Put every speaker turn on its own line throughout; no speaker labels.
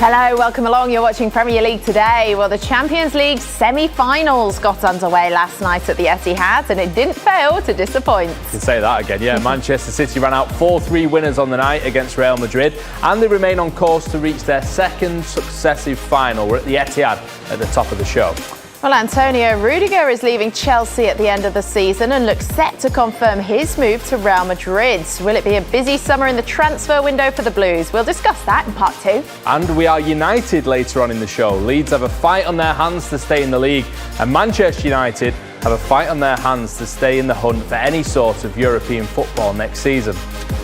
Hello, welcome along. You're watching Premier League today. Well, the Champions League semi-finals got underway last night at the Etihad, and it didn't fail to disappoint.
You can say that again, yeah. Manchester City ran out 4-3 winners on the night against Real Madrid, and they remain on course to reach their second successive final. We're at the Etihad at the top of the show.
Well, Antonio Rudiger is leaving Chelsea at the end of the season and looks set to confirm his move to Real Madrid. Will it be a busy summer in the transfer window for the Blues? We'll discuss that in part 2.
And we are United later on in the show. Leeds have a fight on their hands to stay in the league, and Manchester United have a fight on their hands to stay in the hunt for any sort of European football next season.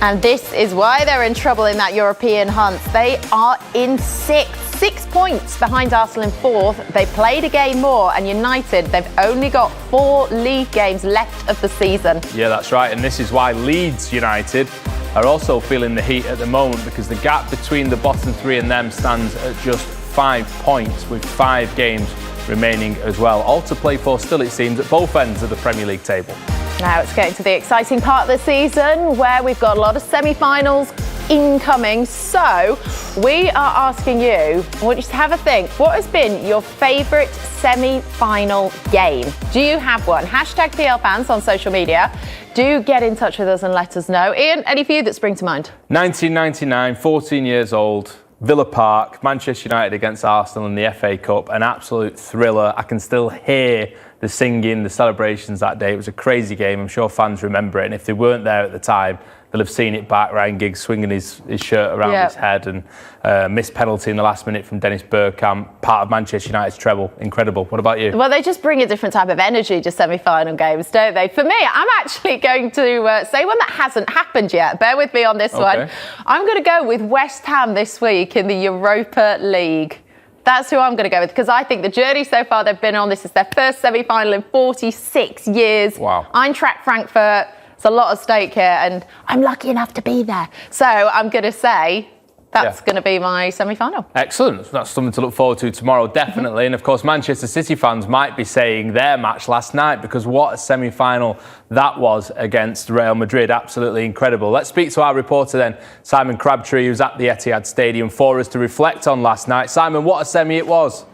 And this is why they're in trouble in that European hunt. They are in 6 points behind Arsenal in 4th. They played a game more, and United, they've only got 4 league games left of the season.
Yeah, that's right, and this is why Leeds United are also feeling the heat at the moment, because the gap between the bottom 3 and them stands at just 5 points, with 5 games remaining as well. All to play for still, it seems, at both ends of the Premier League table.
Now it's getting to the exciting part of the season where we've got a lot of semi-finals incoming. So we are asking you, I want you to have a think, what has been your favourite semi-final game? Do you have one? Hashtag PL fans on social media. Do get in touch with us and let us know. Ian, any for you that spring to mind?
1999, 14 years old. Villa Park, Manchester United against Arsenal in the FA Cup, an absolute thriller. I can still hear the singing, the celebrations that day. It was a crazy game. I'm sure fans remember it, and if they weren't there at the time, they'll have seen it back. Ryan Giggs swinging his shirt around his head, and missed penalty in the last minute from Dennis Bergkamp, part of Manchester United's treble. Incredible. What about you?
Well, they just bring a different type of energy to semi-final games, don't they? For me, I'm actually going to say one that hasn't happened yet. Bear with me on this one. I'm going to go with West Ham this week in the Europa League. That's who I'm going to go with, because I think the journey so far they've been on, this is their first semi-final in 46 years.
Wow.
Eintracht Frankfurt, it's a lot at stake here, and I'm lucky enough to be there. So I'm going to say that's going to be my semi-final.
Excellent. That's something to look forward to tomorrow, definitely. And of course, Manchester City fans might be saying their match last night, because what a semi-final that was against Real Madrid. Absolutely incredible. Let's speak to our reporter then, Simon Crabtree, who's at the Etihad Stadium for us to reflect on last night. Simon, what a semi it was.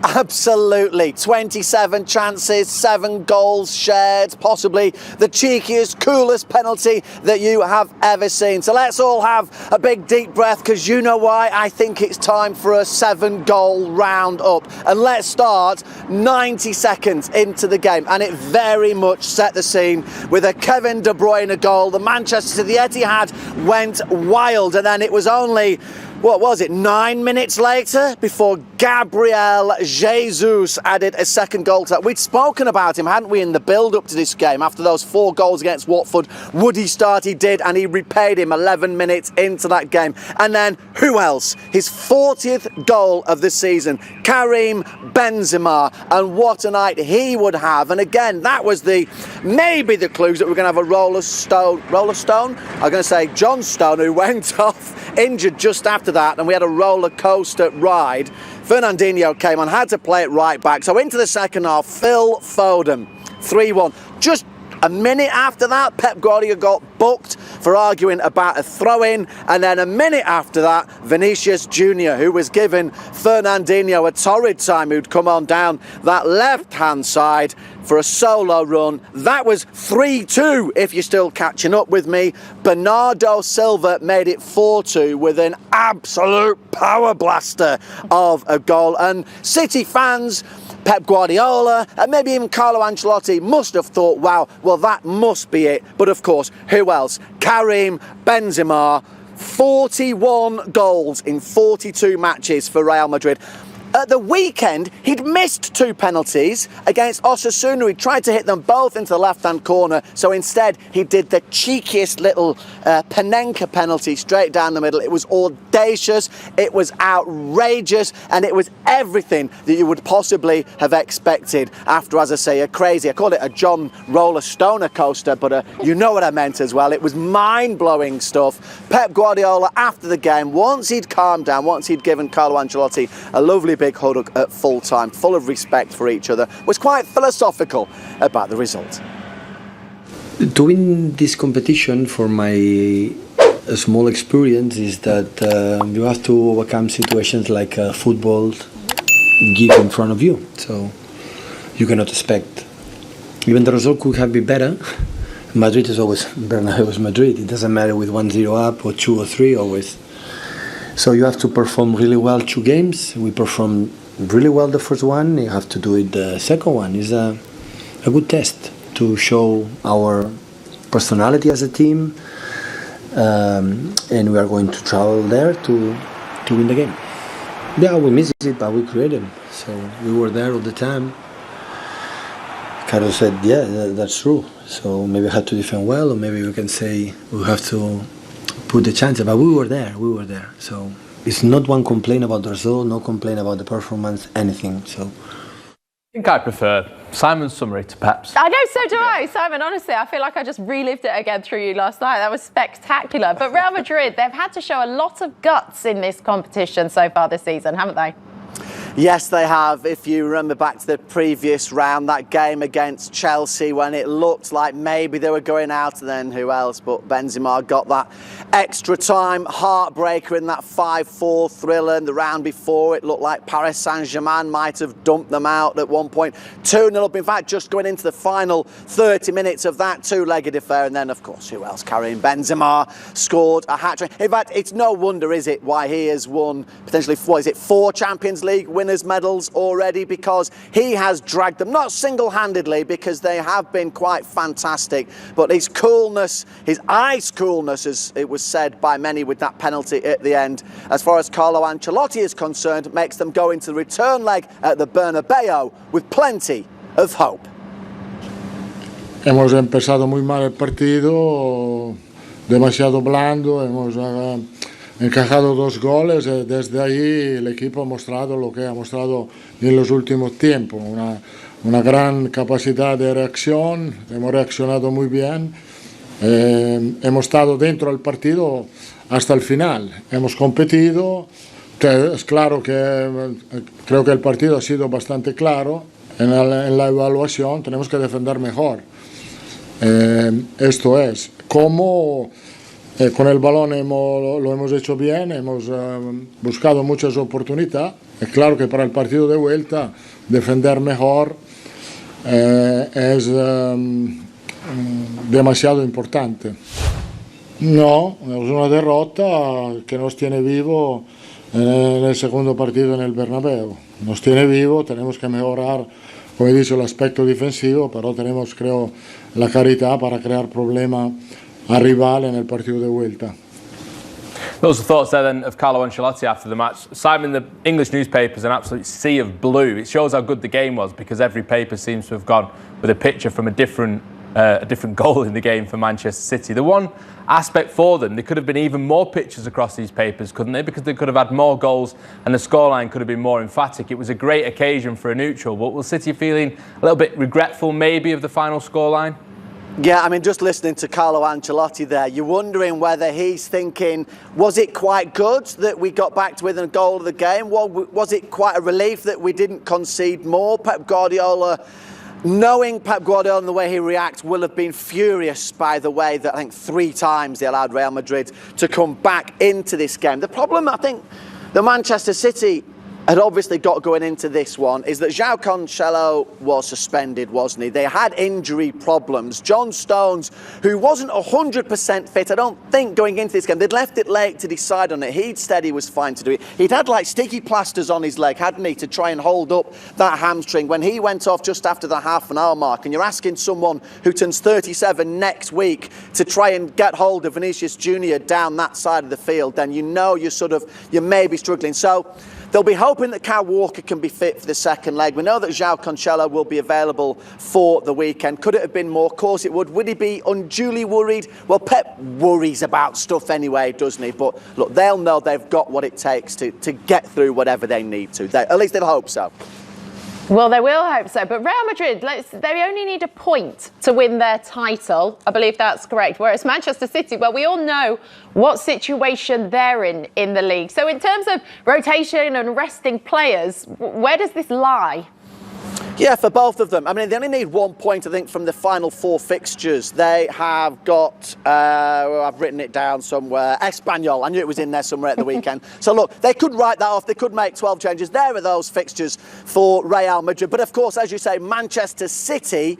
Absolutely. 27 chances, 7 goals shared, possibly the cheekiest, coolest penalty that you have ever seen. So let's all have a big deep breath, because you know why. I think it's time for a 7-goal round up. And let's start 90 seconds into the game, and it very much set the scene with a Kevin De Bruyne goal. The Manchester City Etihad went wild, and then it was only, what was it, 9 minutes later before Gabriel Jesus added a second goal to that. We'd spoken about him, hadn't we, in the build-up to this game. After those 4 goals against Watford, would he start? He did, and he repaid him 11 minutes into that game. And then, who else? His 40th goal of the season, Karim Benzema. And what a night he would have. And again, that was maybe the clues that we're going to have a Roller Stone? I'm going to say John Stone, who went off injured just after that, and we had a roller coaster ride. Fernandinho came on, had to play it right back. So into the second half, Phil Foden, 3-1. Just a minute after that, Pep Guardiola got booked for arguing about a throw-in, and then a minute after that, Vinicius Junior, who was giving Fernandinho a torrid time, who'd come on down that left-hand side for a solo run. That was 3-2, if you're still catching up with me. Bernardo Silva made it 4-2 with an absolute power blaster of a goal. And City fans, Pep Guardiola, and maybe even Carlo Ancelotti must have thought, wow, well, that must be it. But of course, who else? Karim Benzema, 41 goals in 42 matches for Real Madrid. At the weekend, he'd missed 2 penalties against Osasuna. He tried to hit them both into the left-hand corner, so instead he did the cheekiest little Panenka penalty straight down the middle. It was audacious, it was outrageous, and it was everything that you would possibly have expected after, as I say, I call it a John Roller Stoner coaster, but you know what I meant as well. It was mind-blowing stuff. Pep Guardiola, after the game, once he'd calmed down, once he'd given Carlo Ancelotti a lovely big hug at full time, full of respect for each other, was quite philosophical about the result.
To win this competition for my a small experience is that you have to overcome situations like football give in front of you. So you cannot expect. Even the result could have been better. Madrid is always Bernabeu is Madrid. It doesn't matter with 1-0 up or 2 or 3 always. So you have to perform really well 2 games. We performed really well the first one. You have to do it the second one. It's a good test to show our personality as a team. And we are going to travel there to win the game. Yeah, we missed it, but we created. So we were there all the time. Carlos said, yeah, that's true. So maybe I had to defend well, or maybe we can say we have to put the chance. But we were there. So it's not one complaint about the result, no complaint about the performance, anything. So
I think I prefer Simon's summary to Pep's.
I know, so do I. Simon, honestly, I feel like I just relived it again through you last night. That was spectacular. But Real Madrid, they've had to show a lot of guts in this competition so far this season, haven't they?
Yes, they have. If you remember back to the previous round, that game against Chelsea, when it looked like maybe they were going out, and then who else but Benzema got that extra time heartbreaker in that 5-4 thriller. And the round before, it looked like Paris Saint-Germain might have dumped them out at one point. 2-0 up, in fact, just going into the final 30 minutes of that two-legged affair. And then, of course, who else? Karim Benzema scored a hat-trick. In fact, it's no wonder, is it, why he has won potentially, 4 Champions League winners' medals already, because he has dragged them, not single-handedly, because they have been quite fantastic, but his coolness, his ice coolness, as it was said by many with that penalty at the end, as far as Carlo Ancelotti is concerned, makes them go into the return leg at the Bernabeu with plenty of hope.
Hemos empezado muy mal el partido, demasiado blando, hemos encajado 2 goles. Desde ahí el equipo ha mostrado lo que ha mostrado en los últimos tiempos, una gran capacidad de reacción. Hemos reaccionado muy bien, hemos estado dentro del partido hasta el final, hemos competido. Es claro que creo que el partido ha sido bastante claro en la evaluación. Tenemos que defender mejor. Esto es cómo. Con el balón lo hemos hecho bien, hemos buscado muchas oportunidades. Es claro que para el partido de vuelta defender mejor es demasiado importante. No, es una derrota que nos tiene vivo en el segundo partido en el Bernabéu. Nos tiene vivo, tenemos que mejorar, como he dicho, el aspecto defensivo, pero tenemos, creo, la calidad para crear problemas a rival en el partido de vuelta.
Those are thoughts there then of Carlo Ancelotti after the match. Simon, the English newspaper's an absolute sea of blue. It shows how good the game was, because every paper seems to have gone with a picture from a different goal in the game for Manchester City. The one aspect for them, there could have been even more pictures across these papers, couldn't they? Because they could have had more goals and the scoreline could have been more emphatic. It was a great occasion for a neutral, but will City feeling a little bit regretful maybe of the final scoreline?
Yeah, I mean, just listening to Carlo Ancelotti there, you're wondering whether he's thinking, was it quite good that we got back to within a goal of the game? Was it quite a relief that we didn't concede more? Pep Guardiola, knowing Pep Guardiola and the way he reacts, will have been furious by the way that I think 3 times they allowed Real Madrid to come back into this game. The problem, I think, the Manchester City had obviously got going into this one is that João Cancelo was suspended, wasn't he? They had injury problems. John Stones, who wasn't 100% fit, I don't think, going into this game. They'd left it late to decide on it. He'd said he was fine to do it. He'd had like sticky plasters on his leg, hadn't he, to try and hold up that hamstring when he went off just after the half-an-hour mark. And you're asking someone who turns 37 next week to try and get hold of Vinicius Junior down that side of the field, then you know you may be struggling. So they'll be hoping that Kyle Walker can be fit for the second leg. We know that João Cancelo will be available for the weekend. Could it have been more? Of course it would. Would he be unduly worried? Well, Pep worries about stuff anyway, doesn't he? But look, they'll know they've got what it takes to get through whatever they need to. At least they'll hope so.
Well, they will hope so. But Real Madrid, they only need a point to win their title. I believe that's correct. Whereas Manchester City, well, we all know what situation they're in the league. So in terms of rotation and resting players, where does this lie?
Yeah, for both of them. I mean, they only need 1 point, I think, from the final 4 fixtures. They have got, I've written it down somewhere, Espanyol. I knew it was in there somewhere at the weekend. So look, they could write that off. They could make 12 changes. There are those fixtures for Real Madrid. But of course, as you say, Manchester City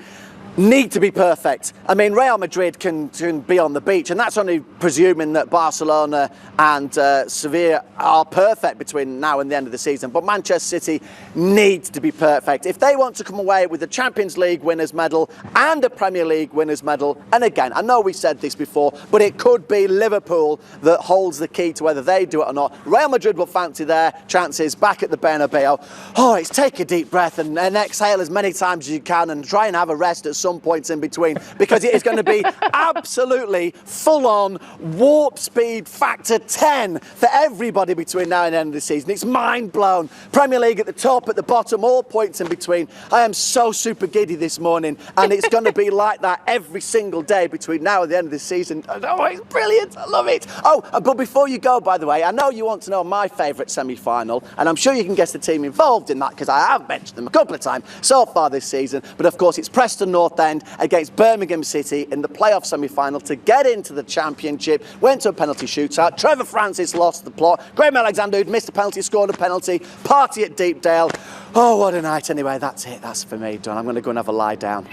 need to be perfect. I mean, Real Madrid can be on the beach, and that's only presuming that Barcelona and Sevilla are perfect between now and the end of the season. But Manchester City needs to be perfect if they want to come away with the Champions League winners' medal and a Premier League winners' medal. And again, I know we said this before, but it could be Liverpool that holds the key to whether they do it or not. Real Madrid will fancy their chances back at the Bernabeu. Oh, it's take a deep breath and exhale as many times as you can and try and have a rest at some points in between, because it is going to be absolutely full-on warp speed factor 10 for everybody between now and the end of the season. It's mind-blown. Premier League at the top, at the bottom, all points in between. I am so super giddy this morning, and it's going to be like that every single day between now and the end of the season. Oh, it's brilliant. I love it. Oh, but before you go, by the way, I know you want to know my favourite semi-final, and I'm sure you can guess the team involved in that, because I have mentioned them a couple of times so far this season. But of course, it's Preston North End against Birmingham City in the playoff semi-final to get into the Championship. Went to a penalty shootout. Trevor Francis lost the plot. Graham Alexander, who'd missed a penalty, scored a penalty. Party at Deepdale. Oh, what a night. Anyway, that's it. That's for me, Don. I'm going to go and have a lie down.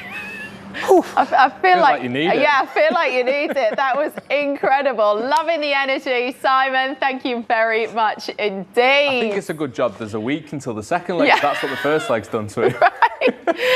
I feel like
you need it.
Yeah, I feel like you need it. That was incredible. Loving the energy. Simon, thank you very much indeed.
I think it's a good job there's a week until the second leg.
Yeah.
That's what the first leg's done to it.
Right.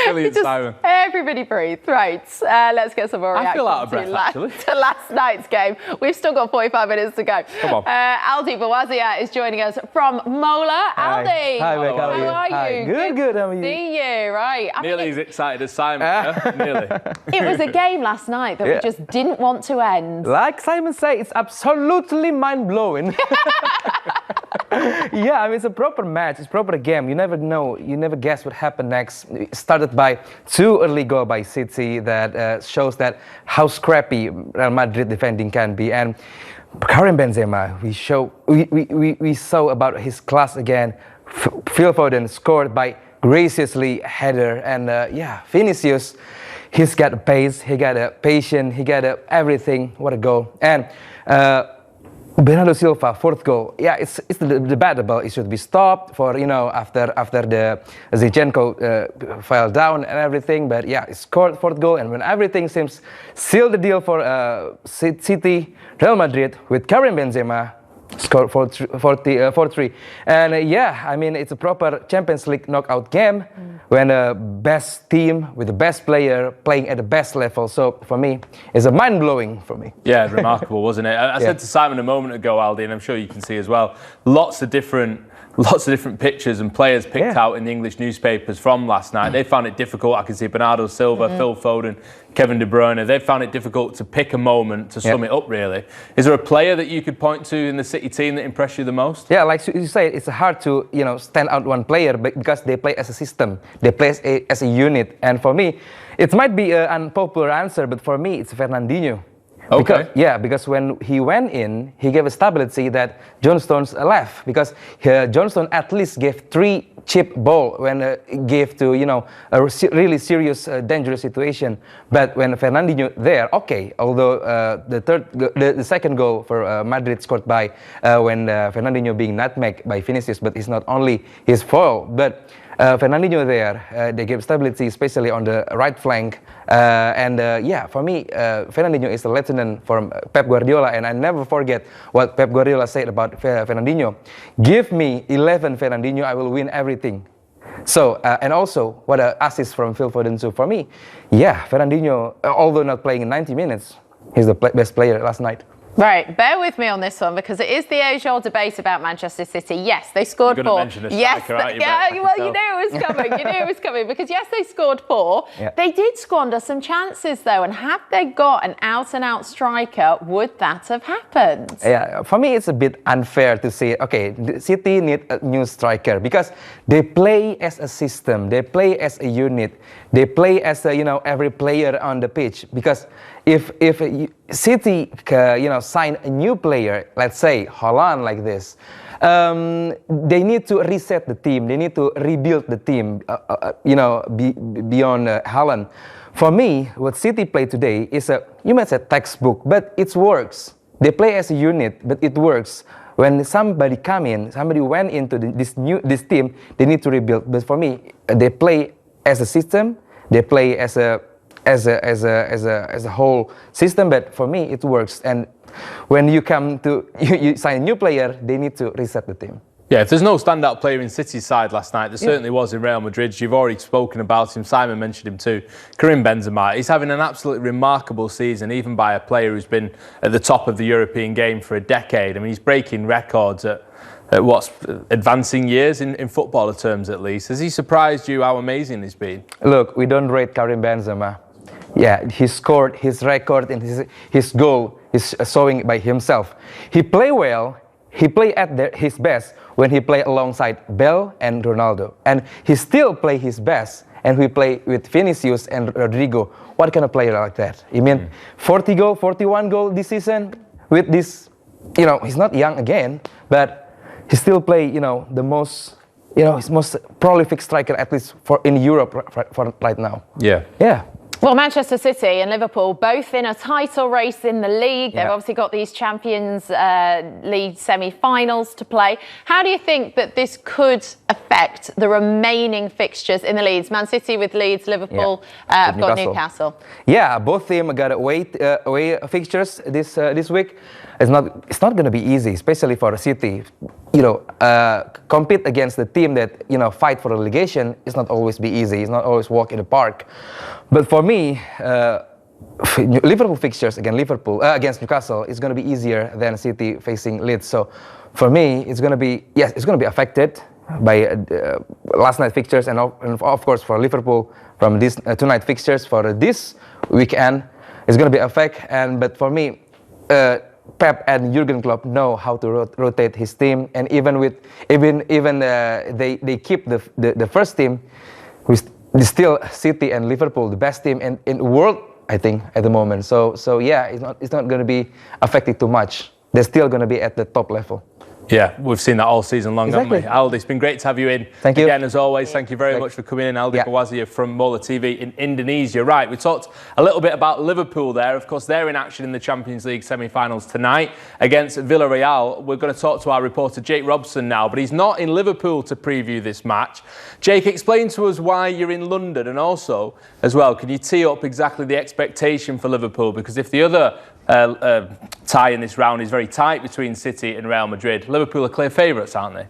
Brilliant,
Just
Simon.
Everybody breathe. Right, let's get some more reaction
I feel out of breath, actually.
to last night's game. We've still got 45 minutes to go.
Come on.
Aldi Bawazia is joining us from Mola. Aldi,
Hi, Beck,
how
how
are
are
you?
you? Hi. Good, how are you?
See you, right. I mean,
Nearly as excited as Simon. Yeah? Nearly.
it was a game last night that we
Yeah.
just didn't want to end.
Like Simon said, it's absolutely mind-blowing. Yeah, I mean, it's a proper match, it's a proper game. You never know, you never guess what happened next. It started by 2 early goals by City that shows that how scrappy Real Madrid defending can be. And Karim Benzema, we saw about his class again. Phil Foden scored by graciously header, and Vinicius, he's got pace, he got a patience, he got everything. What a goal! And Bernardo Silva, 4th goal. Yeah, it's debatable. It should be stopped for after the Zinchenko fell down and everything. But yeah, he scored 4th goal, and when everything seems sealed the deal for City, Real Madrid with Karim Benzema scored 4-3. And I mean, it's a proper Champions League knockout game when the best team with the best player playing at the best level. So for me, it's a mind-blowing for me.
Yeah, remarkable, wasn't it? I said to Simon a moment ago, Aldi, and I'm sure you can see as well, lots of different pictures and players picked out in the English newspapers from last night. They found it difficult. I can see Bernardo Silva, Phil Foden, Kevin De Bruyne. They found it difficult to pick a moment to sum it up, really. Is there a player that you could point to in the City team that impressed you the most?
Yeah, like you say, it's hard to stand out one player because they play as a system. They play as a unit. And for me, it might be an unpopular answer, but for me, it's Fernandinho.
Okay.
Because when he went in, he gave a stability that John Stones left. Because John Stones at least gave 3 chip ball when gave to a really serious, dangerous situation. But when Fernandinho there, although the second goal for Madrid scored by when Fernandinho being nutmegged by Vinicius, but it's not only his fault, but Fernandinho there, they gave stability, especially on the right flank. For me, Fernandinho is a lieutenant from Pep Guardiola, and I never forget what Pep Guardiola said about Fernandinho. Give me 11 Fernandinho, I will win everything. So, and also, what an assist from Phil Foden. So for me, Fernandinho, although not playing in 90 minutes, he's the best player last night.
Right, bear with me on this one because it is the age-old debate about Manchester City. Yes, they scored 4. Yes,
well,
you knew it was coming. You knew it was coming because yes, they scored 4.
Yeah.
They did squander some chances though, and had they got an out-and-out striker, would that have happened?
Yeah, for me it's a bit unfair to say, City need a new striker because they play as a system, they play as a unit, they play as every player on the pitch. Because if City sign a new player, let's say Haaland like this, they need to reset the team. They need to rebuild the team. Beyond Haaland. For me, what City play today is you might say textbook, but it works. They play as a unit, but it works. When somebody went into this team, they need to rebuild. But for me, they play as a system. They play as a whole system. But for me, it works. And when you sign a new player, they need to reset the team.
Yeah, if there's no standout player in City's side last night, there certainly was in Real Madrid. You've already spoken about him. Simon mentioned him too. Karim Benzema. He's having an absolutely remarkable season, even by a player who's been at the top of the European game for a decade. I mean, he's breaking records at what's advancing years in footballer terms, at least. Has he surprised you how amazing he's been?
Look, we don't rate Karim Benzema. Yeah, he scored his record and his goal is showing by himself. He play well. He play at his best when he play alongside Bale and Ronaldo. And he still play his best and we play with Vinicius and Rodrigo. What kind of player like that? I mean, 41 goal this season with this, he's not young again, but he still play, the most, his most prolific striker, at least in Europe for right now.
Yeah.
Yeah.
Well, Manchester City and Liverpool both in a title race in the league. They've obviously got these Champions League semi-finals to play. How do you think that this could affect the remaining fixtures in the leagues? Man City with Leeds, Liverpool have got Newcastle.
Yeah, both teams got away fixtures this week. It's not going to be easy, especially for City. Compete against the team that fight for relegation is not always be easy. It's not always walk in the park. But for me, Liverpool fixtures against Newcastle is going to be easier than City facing Leeds. So for me, it's going to be affected by last night fixtures and of course for Liverpool from this tonight fixtures for this weekend it's going to be affected. But for me, Pep and Jurgen Klopp know how to rotate his team, and even they keep the first team, with still City and Liverpool the best team in the world, I think, at the moment. So yeah, it's not going to be affected too much. They're still going to be at the top level.
Yeah, we've seen that all season long, haven't we? Aldi, it's been great to have you in.
Thank you.
Again, as always, thank you very much for coming in. Aldi Bawazir from Mola TV in Indonesia. Right, we talked a little bit about Liverpool there. Of course, they're in action in the Champions League semi-finals tonight against Villarreal. We're going to talk to our reporter, Jake Robson, now, but he's not in Liverpool to preview this match. Jake, explain to us why you're in London, and also, as well, can you tee up exactly the expectation for Liverpool? Because if the other tie in this round is very tight between City and Real Madrid, Liverpool are clear favourites, aren't they?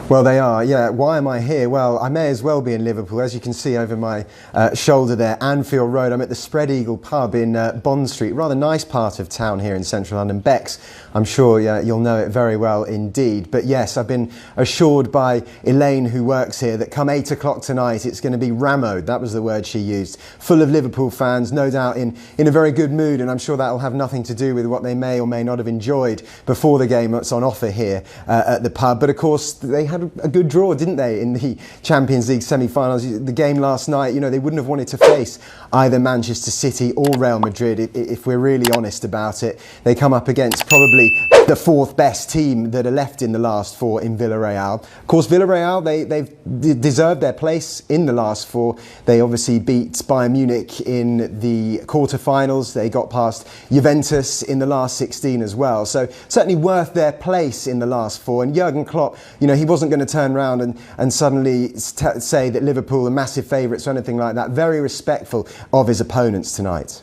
Well, they are, yeah. Why am I here? Well, I may as well be in Liverpool. As you can see over my shoulder there, Anfield Road. I'm at the Spread Eagle pub in Bond Street, rather nice part of town here in central London. Bex, I'm sure you'll know it very well indeed. But yes, I've been assured by Elaine, who works here, that come 8 o'clock tonight, it's going to be rammed. That was the word she used. Full of Liverpool fans, no doubt in a very good mood, and I'm sure that'll have nothing to do with what they may or may not have enjoyed before the game that's on offer here at the pub. But of course, they had a good draw, didn't they, in the Champions League semi-finals. The game last night, they wouldn't have wanted to face either Manchester City or Real Madrid, if we're really honest about it. They come up against probably the fourth best team that are left in the last four in Villarreal. Of course, Villarreal, they've deserved their place in the last four. They obviously beat Bayern Munich in the quarterfinals. They got past Juventus in the last 16 as well. So certainly worth their place in the last four. And Jurgen Klopp, he wasn't going to turn around and suddenly say that Liverpool are massive favourites or anything like that. Very respectful of his opponents tonight.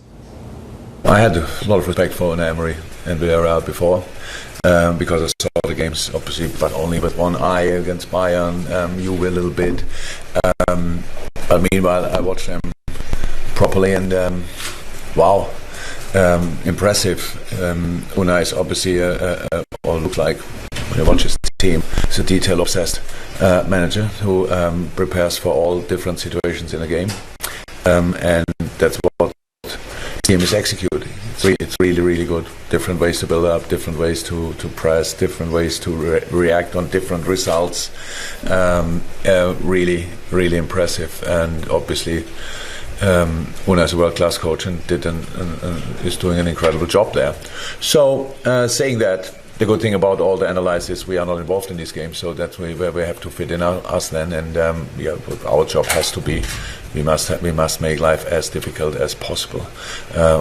I had a lot of respect for Emery and Villarreal before, because I saw the games, obviously, but only with one eye against Bayern, Juve a little bit. But meanwhile, I watched them properly, and wow, impressive. Unai is obviously, or looks like, when you watch his team, he's a detail-obsessed manager who prepares for all different situations in a game, and that's what the team is executing. It's really, really good. Different ways to build up, different ways to press, different ways to react on different results. Really, really impressive, and obviously Una is a world-class coach and is doing an incredible job there. So saying that, the good thing about all the analysis, we are not involved in these games, so that's where we have to fit in us then. And our job has to be, we must make life as difficult as possible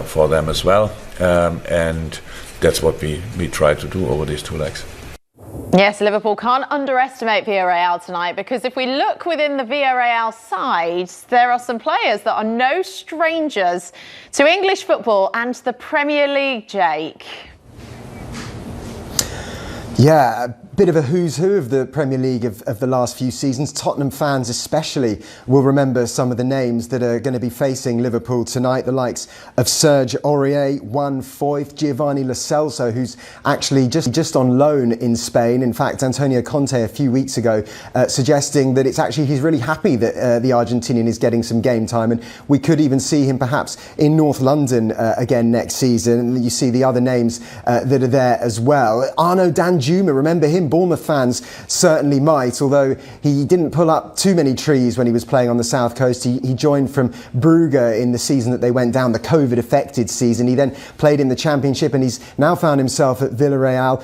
for them as well, and that's what we try to do over these 2 legs.
Yes, Liverpool can't underestimate Villarreal tonight, because if we look within the Villarreal side, there are some players that are no strangers to English football and the Premier League, Jake.
Yeah, a bit of a who's who of the Premier League of the last few seasons. Tottenham fans especially will remember some of the names that are going to be facing Liverpool tonight. The likes of Serge Aurier, Juan Foyth, Giovanni Lo Celso, who's actually just on loan in Spain. In fact, Antonio Conte a few weeks ago suggesting that he's really happy that the Argentinian is getting some game time, and we could even see him perhaps in North London again next season. And you see the other names that are there as well. Arnaud Danjuma, remember him? Bournemouth fans certainly might, although he didn't pull up too many trees when he was playing on the south coast. He joined from Brugge in the season that they went down, the COVID-affected season. He then played in the Championship, and he's now found himself at Villarreal.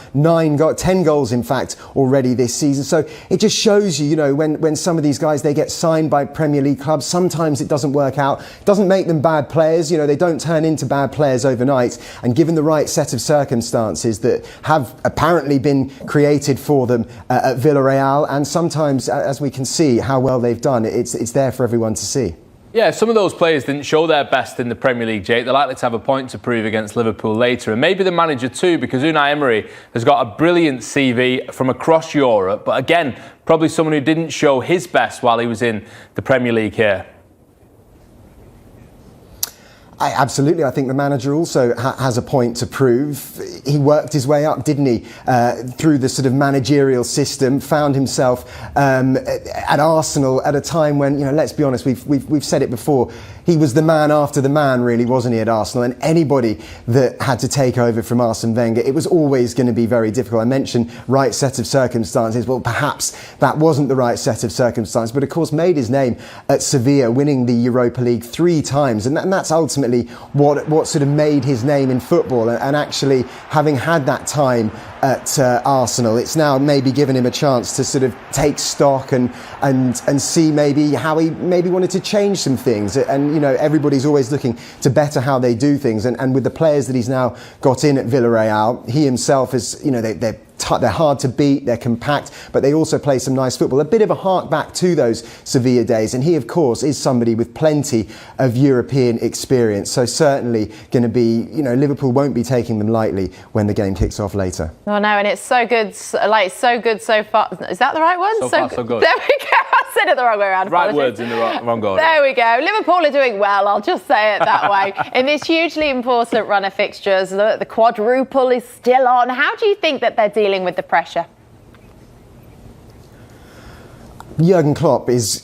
10 goals, in fact, already this season. So it just shows you, when some of these guys, they get signed by Premier League clubs, sometimes it doesn't work out. It doesn't make them bad players. They don't turn into bad players overnight. And given the right set of circumstances that have apparently been created for them at Villarreal, and sometimes, as we can see how well they've done, it's there for everyone to see.
Yeah, some of those players didn't show their best in the Premier League, Jake. They're likely to have a point to prove against Liverpool later, and maybe the manager too, because Unai Emery has got a brilliant CV from across Europe, but again, probably someone who didn't show his best while he was in the Premier League here.
Absolutely. I think the manager also has a point to prove. He worked his way up, didn't he, through the sort of managerial system, found himself at Arsenal at a time when, let's be honest, we've said it before, he was the man after the man, really, wasn't he, at Arsenal? And anybody that had to take over from Arsene Wenger, it was always going to be very difficult. I mentioned right set of circumstances. Well, perhaps that wasn't the right set of circumstances, but of course made his name at Sevilla, winning the Europa League 3 times. And that's ultimately what sort of made his name in football. And actually, having had that time at Arsenal, it's now maybe given him a chance to sort of take stock and see maybe how he maybe wanted to change some things. And everybody's always looking to better how they do things. And with the players that he's now got in at Villarreal, he himself is, they're hard to beat, they're compact, but they also play some nice football. A bit of a hark back to those Sevilla days. And he, of course, is somebody with plenty of European experience. So certainly going to be, Liverpool won't be taking them lightly when the game kicks off later.
Oh no, and it's so good so far. Is that the right one?
So far, so good.
There we go. I said it the wrong way around.
Right words in the wrong order.
There we go. Liverpool are doing well, I'll just say it that way. In this hugely important run of fixtures, the quadruple is still on. How do you think that they're dealing with the pressure?
Jurgen Klopp is,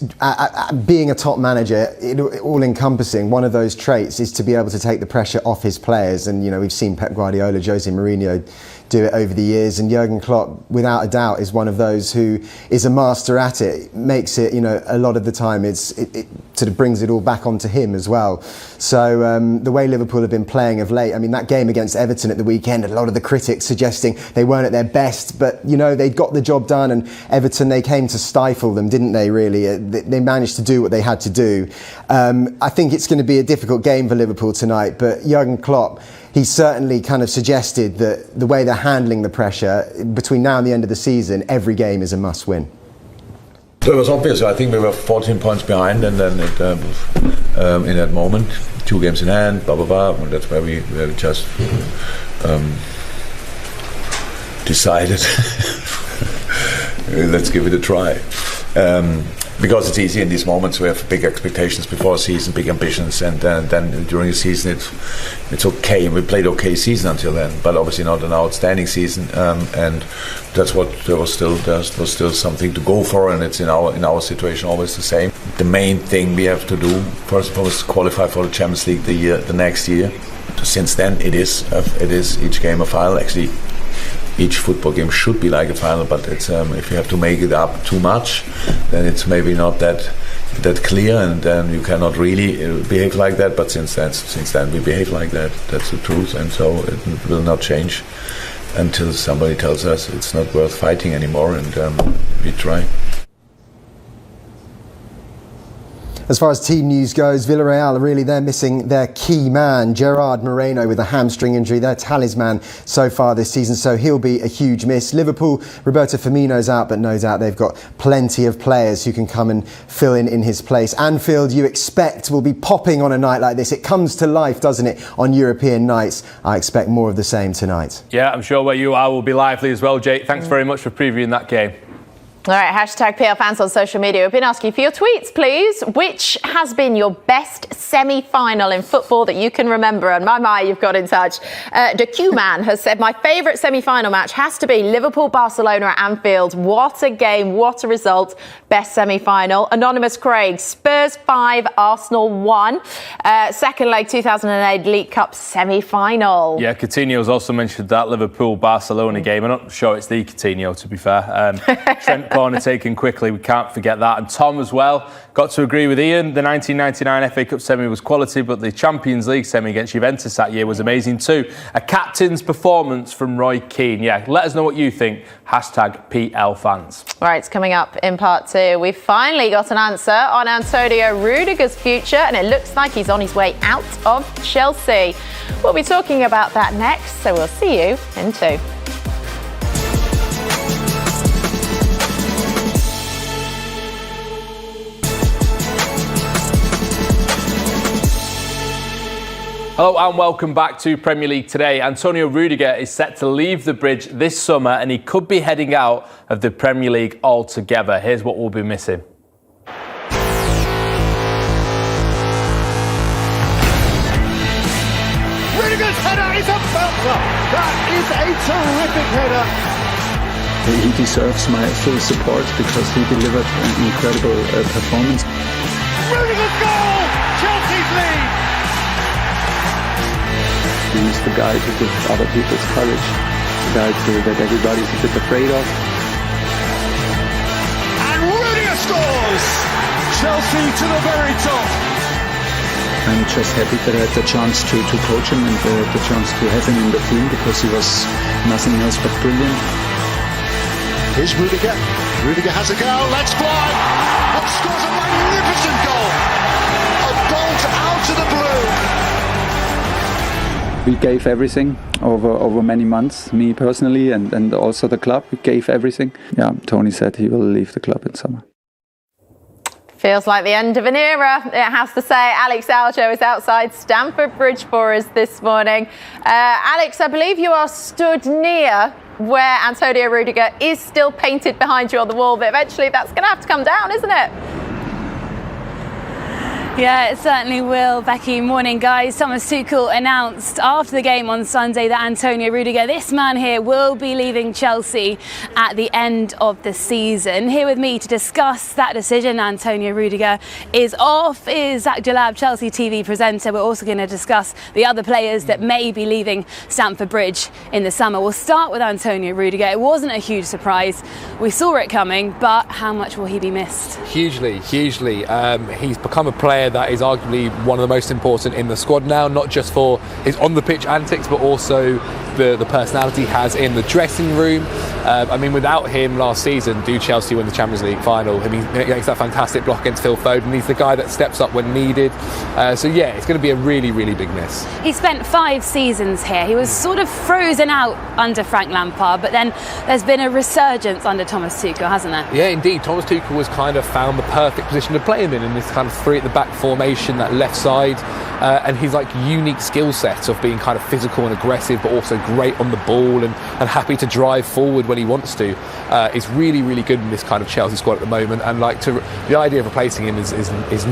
being a top manager, all-encompassing. One of those traits is to be able to take the pressure off his players. And, we've seen Pep Guardiola, Jose Mourinho do it over the years. And Jurgen Klopp, without a doubt, is one of those who is a master at it. Makes it, a lot of the time, it sort of brings it all back onto him as well. So the way Liverpool have been playing of late, that game against Everton at the weekend, a lot of the critics suggesting they weren't at their best, but, they got the job done, and Everton, they came to stifle them, didn't they, really? They managed to do what they had to do. I think it's going to be a difficult game for Liverpool tonight, but Jurgen Klopp, he certainly kind of suggested that the way they're handling the pressure between now and the end of the season, every game is a must-win.
So it was obvious. I think we were 14 points behind, and then in that moment, 2 games in hand, blah blah blah. And that's where we just decided, let's give it a try. Because it's easy in these moments. We have big expectations before a season, big ambitions, and then during the season it's okay. We played okay season until then, but obviously not an outstanding season. And that's what there was still something to go for, and it's in our situation always the same. The main thing we have to do first of all is qualify for the Champions League the next year. Since then it is each game a final. Actually, each football game should be like a final, but it's if you have to make it up too much, then it's maybe not that that clear, and you cannot really behave like that. But since then we behave like that. That's the truth, and so it will not change until somebody tells us it's not worth fighting anymore, and we try.
As far as team news goes, Villarreal, really, they're missing their key man, Gerard Moreno, with a hamstring injury, their talisman so far this season, so he'll be a huge miss. Liverpool, Roberto Firmino's out, but no doubt they've got plenty of players who can come and fill in his place. Anfield, you expect, will be popping on a night like this. It comes to life, doesn't it, on European nights. I expect more of the same tonight.
Yeah, I'm sure where you are will be lively as well, Jake. Thanks very much for previewing that game.
All right, hashtag PL fans on social media. We've been asking for your tweets, please. Which has been your best semi-final in football that you can remember? And my, you've got in touch. The Q-Man has said, my favourite semi-final match has to be Liverpool-Barcelona at Anfield. What a game, what a result. Best semi-final. Anonymous Craig, Spurs 5, Arsenal 1. Second leg, 2008 League Cup semi-final.
Yeah, Coutinho's also mentioned that Liverpool-Barcelona game. I'm not sure it's the Coutinho, to be fair. Trent corner taken quickly, we can't forget that. And Tom as well, got to agree with Ian. The 1999 FA Cup semi was quality, but the Champions League semi against Juventus that year was amazing too. A captain's performance from Roy Keane. Yeah, let us know what you think. Hashtag PL fans.
Right, it's coming up in part 2. We've finally got an answer on Antonio Rudiger's future, and it looks like he's on his way out of Chelsea. We'll be talking about that next, so we'll see you in 2.
Hello and welcome back to Premier League Today. Antonio Rudiger is set to leave the bridge this summer and he could be heading out of the Premier League altogether. Here's what we'll be missing.
Rudiger's header is a belter. That is a terrific header.
He deserves my full support because he delivered an incredible performance.
Rudiger's goal! Chelsea's lead!
He's the guy to give other people's courage, the guy that everybody's a bit afraid of.
And Rudiger scores! Chelsea to the very top.
I'm just happy that I had the chance to coach him and the chance to have him in the team because he was nothing else but brilliant.
Here's Rudiger. Rudiger has a go. Let's fly! And scores a magnificent goal! A bolt out of the blue!
We gave everything over many months, me personally and also the club. We gave everything. Yeah, Tony said he will leave the club in summer.
Feels like the end of an era, it has to say. Alex Aljo is outside Stamford Bridge for us this morning. Alex, I believe you are stood near where Antonio Rudiger is still painted behind you on the wall, but eventually that's going to have to come down, isn't it?
Yeah, it certainly will. Becky, morning guys. Thomas Tuchel announced after the game on Sunday that Antonio Rudiger, this man here, will be leaving Chelsea at the end of the season. Here with me to discuss that decision, Antonio Rudiger is off, is Zach Jalab, Chelsea TV presenter. We're also going to discuss the other players that may be leaving Stamford Bridge in the summer. We'll start with Antonio Rudiger. It wasn't a huge surprise. We saw it coming, but how much will he be missed?
Hugely. He's become a player that is arguably one of the most important in the squad now, not just for his on-the-pitch antics, but also the personality he has in the dressing room. I mean, without him last season, do Chelsea win the Champions League final? I mean, he makes that fantastic block against Phil Foden. He's the guy that steps up when needed. So yeah, it's going to be a really, really big miss.
He spent 5 seasons here. He was sort of frozen out under Frank Lampard, but then there's been a resurgence under Thomas Tuchel, hasn't there?
Yeah, indeed. Thomas Tuchel has kind of found the perfect position to play him in this kind of 3 at the back formation, that left side, and his like unique skill set of being kind of physical and aggressive, but also great on the ball and happy to drive forward when he wants to, is really, really good in this kind of Chelsea squad at the moment. And like the idea of replacing him is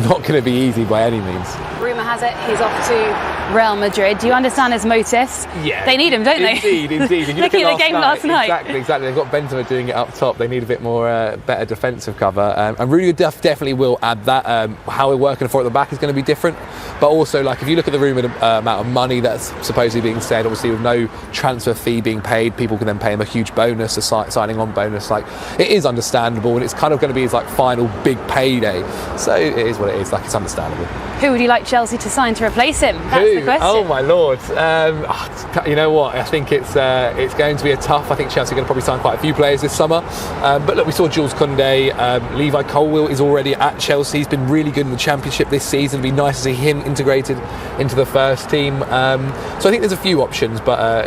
not going to be easy by any means.
Rumour has it he's off to Real Madrid. Do you understand his motives?
Yeah.
They need him, don't they?
Indeed. If you
Looking at the game last night.
Exactly. They've got Benzema doing it up top. They need a bit more better defensive cover. And Rudiger definitely will add that. How we're working for at the back is going to be different. But also, like, if you look at the rumoured amount of money that's supposedly being said, obviously with no transfer fee being paid, people can then pay him a huge bonus, a signing on bonus. Like, it is understandable, and it's kind of going to be his like final big payday. So it is what it is. Like, it's understandable.
Who would you like Chelsea to sign to replace him? That's the question.
Oh my lord! You know what? I think it's going to be a tough. I think Chelsea are going to probably sign quite a few players this summer. But look, we saw Jules Koundé. Levi Colwill is already at Chelsea. He's been really good in the Championship this season. It'd be nice to see him integrated into the first team. So I think there's a few options. But I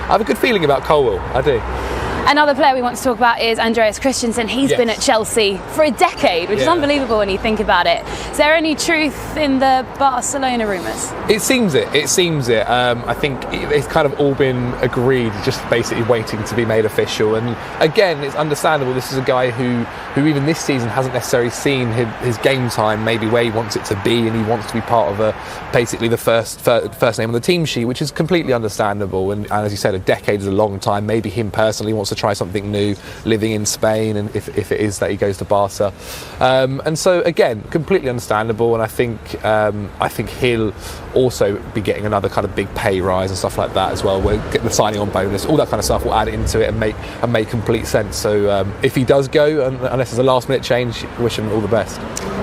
have a good feeling about Colwill. I do.
Another player we want to talk about is Andreas Christensen. He's been at Chelsea for a decade, which is unbelievable when you think about it. Is there any truth in the Barcelona rumours?
It seems it. I think it's kind of all been agreed, just basically waiting to be made official. And again, it's understandable. This is a guy who even this season hasn't necessarily seen his game time, maybe where he wants it to be, and he wants to be part of basically the first name on the team sheet, which is completely understandable. And as you said, a decade is a long time. Maybe him personally wants to try something new, living in Spain, and if it is that he goes to Barca. And so again, completely understandable. And I think he'll also be getting another kind of big pay rise and stuff like that as well. We'll get the signing on bonus, all that kind of stuff will add into it and make complete sense. So if he does go, unless there's a last minute change, wish him all the best.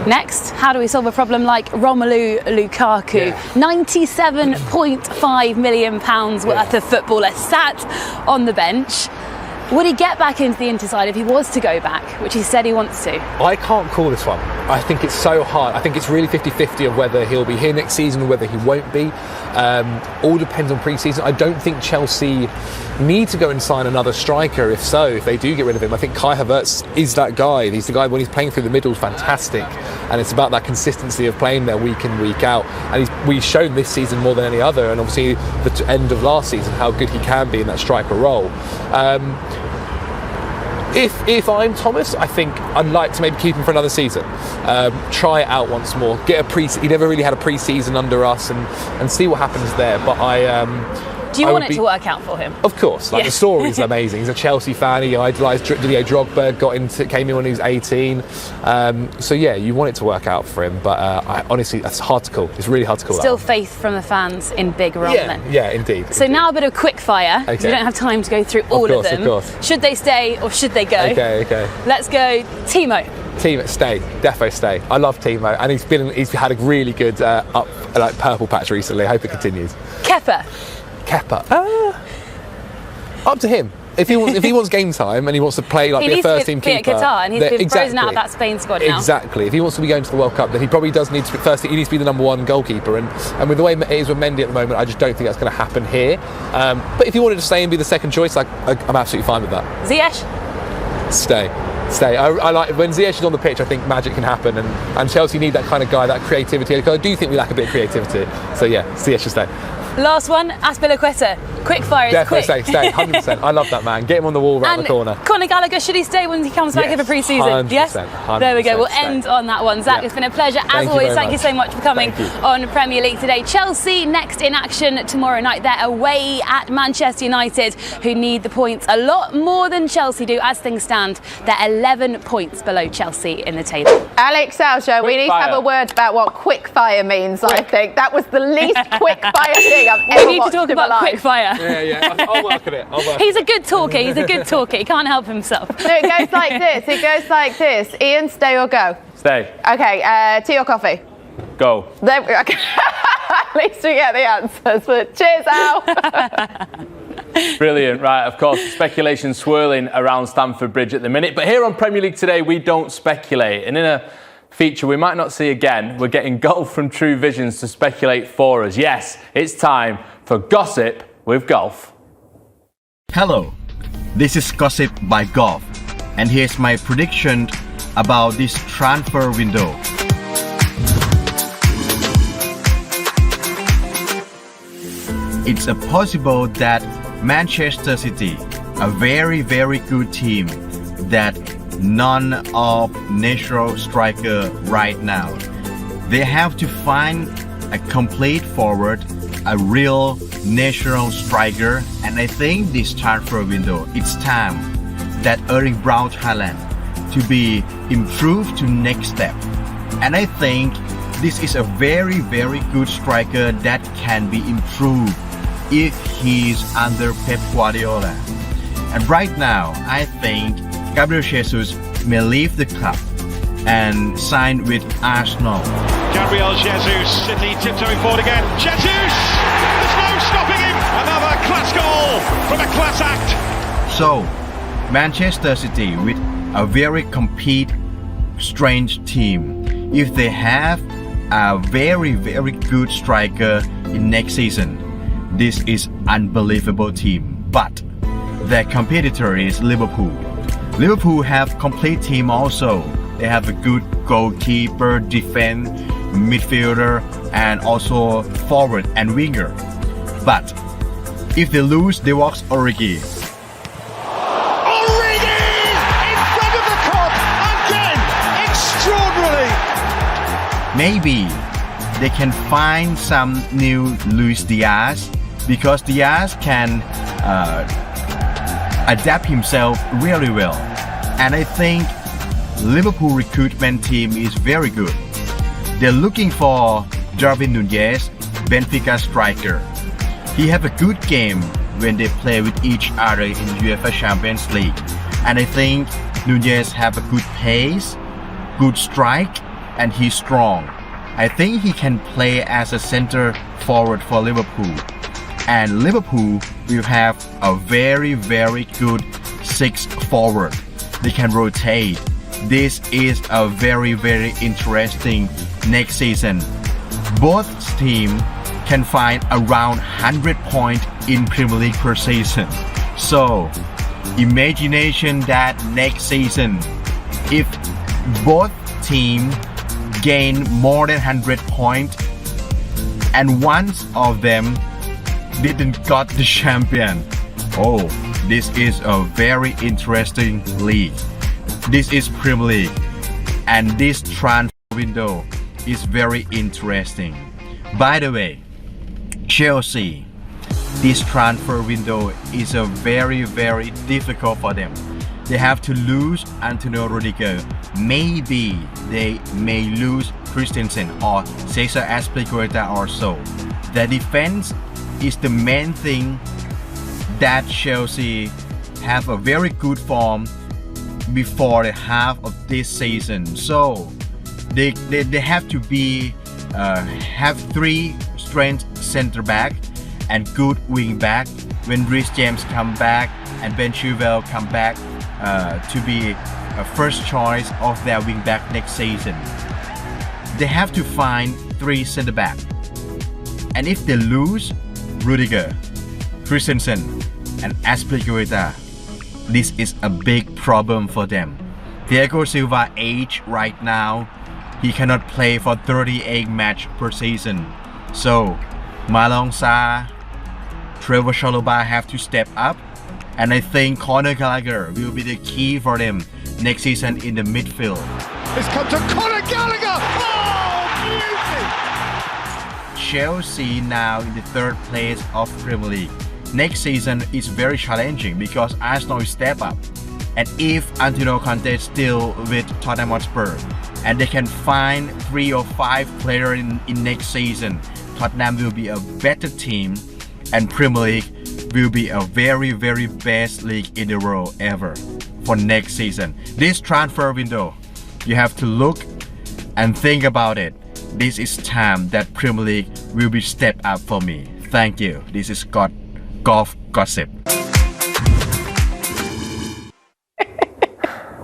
Next, how do we solve a problem like Romelu Lukaku? £97.5 million worth of footballer sat on the bench. Would he get back into the Inter side if he was to go back, which he said he wants to?
I can't call this one. I think it's so hard. I think it's really 50-50 of whether he'll be here next season or whether he won't be. All depends on pre-season. I don't think Chelsea need to go and sign another striker. If they do get rid of him, I think Kai Havertz is that guy. He's the guy when he's playing through the middle is fantastic. And it's about that consistency of playing there week in, week out. And we've shown this season more than any other. And obviously the end of last season, how good he can be in that striker role. If I'm Thomas, I think I'd like to maybe keep him for another season. Try it out once more. He never really had a pre-season under us, and see what happens there. But
do you want it to work out for him?
Of course. The story is amazing. He's a Chelsea fan. He idolised Didier Drogba. Came in when he was 18. So yeah, you want it to work out for him. But honestly, that's hard to call. It's really hard to call.
Still faith from the fans in big role then.
Yeah, indeed.
So now a bit of quick fire.
Okay.
We don't have time to go through all of them.
Of course.
Should they stay or should they go?
Okay.
Let's go, Timo.
Timo, stay. Defo stay. I love Timo, and he's had a really good purple patch recently. I hope it continues.
Kepa.
Up to him. If he wants game time and he wants to play like be a first team keeper,
he needs to be at Qatar, and he's been frozen out of that Spain squad now.
Exactly. If he wants to be going to the World Cup, then he probably does need to be first. He needs to be the number one goalkeeper, and with the way it is with Mendy at the moment, I just don't think that's going to happen here. But if he wanted to stay and be the second choice, I'm absolutely fine with that.
Ziyech.
Stay. I like when Ziyech is on the pitch. I think magic can happen, and Chelsea need that kind of guy, that creativity. Because I do think we lack a bit of creativity. So yeah, Ziyech should stay.
Last one, Azpilicueta. Quick fire, it's quick.
Stay, 100%. I love that man. Get him on the wall around the corner.
Conor Gallagher, should he stay when he comes back over pre-season?
100%,
yes?
100%,
there we go. We'll end on that one. Zach, it's been a pleasure as always. Thank you so much for coming on Premier League today. Chelsea next in action tomorrow night. They're away at Manchester United, who need the points a lot more than Chelsea do. As things stand, they're 11 points below Chelsea in the table.
Alex Aljo, we need to have a word about what quick fire means, I think. That was the least quick fire thing I've ever
We need to talk about quick fire.
Yeah. I'll work on it.
He's a good talker. He can't help himself.
No, it goes like this. Ian, stay or go?
Stay.
Okay, tea or coffee?
Go.
Okay. At least we get the answers. But cheers, Al.
Brilliant. Right, of course, speculation swirling around Stamford Bridge at the minute. But here on Premier League Today, we don't speculate. And in a feature we might not see again, we're getting Golf from True Visions to speculate for us. Yes, it's time for Gossip with Golf.
Hello, this is Gossip by Golf, and here's my prediction about this transfer window. It's possible that Manchester City, a very, very good team that none of natural striker right now, they have to find a complete forward, a real national striker, and I think this transfer window, it's time that Erling Braut Haaland to be improved to next step. And I think this is a very, very good striker that can be improved if he's under Pep Guardiola. And right now, I think Gabriel Jesus may leave the club and sign with Arsenal.
Gabriel Jesus, City tiptoeing forward again. Jesus! There's no stopping him! Another class goal from a class act.
So, Manchester City with a very complete, strange team. If they have a very, very good striker in next season, this is unbelievable team. But their competitor is Liverpool. Liverpool have complete team also. They have a good goalkeeper, defense, midfielder, and also forward and winger. But if they lose, they walk Origi.
Origi in front of the cup again! Extraordinary!
Maybe they can find some new Luis Diaz, because Diaz can adapt himself really well. And I think Liverpool recruitment team is very good. They're looking for Darwin Núñez, Benfica striker. He have a good game when they play with each other in UEFA Champions League. And I think Núñez have a good pace, good strike, and he's strong. I think he can play as a center forward for Liverpool. And Liverpool will have a very, very good sixth forward. They can rotate. This is a very, very interesting next season. Both teams can find around 100 points in Premier League per season. So, imagination that next season, if both teams gain more than 100 points and one of them didn't got the champion. Oh, this is a very interesting league. This is Premier League, and this transfer window is very interesting. By the way, Chelsea, this transfer window is a very, very difficult for them. They have to lose Antonio Rudiger. Maybe they may lose Christensen or Cesar Azpilicueta also. The defense is the main thing that Chelsea have a very good form before the half of this season. So they have to be have three strength center back and good wing back when Reece James come back and Ben Chilwell come back to be a first choice of their wing back next season. They have to find three center back, and if they lose Rudiger, Christensen, and Azpilicueta, this is a big problem for them. Thiago Silva age right now, he cannot play for 38 match per season. So Malang Sarr, Trevor Chalobah have to step up, and I think Conor Gallagher will be the key for them next season in the midfield.
It's come to Conor Gallagher! Oh, beauty!
Chelsea now in the third place of Premier League. Next season is very challenging because Arsenal step up, and if Antonio Conte is still with Tottenham Hotspur and they can find 3 or 5 players in next season, Tottenham will be a better team and Premier League will be a very, very best league in the world ever for next season. This transfer window, you have to look and think about it. This is time that Premier League will be stepped up for me. Thank you. This is Golf Gossip.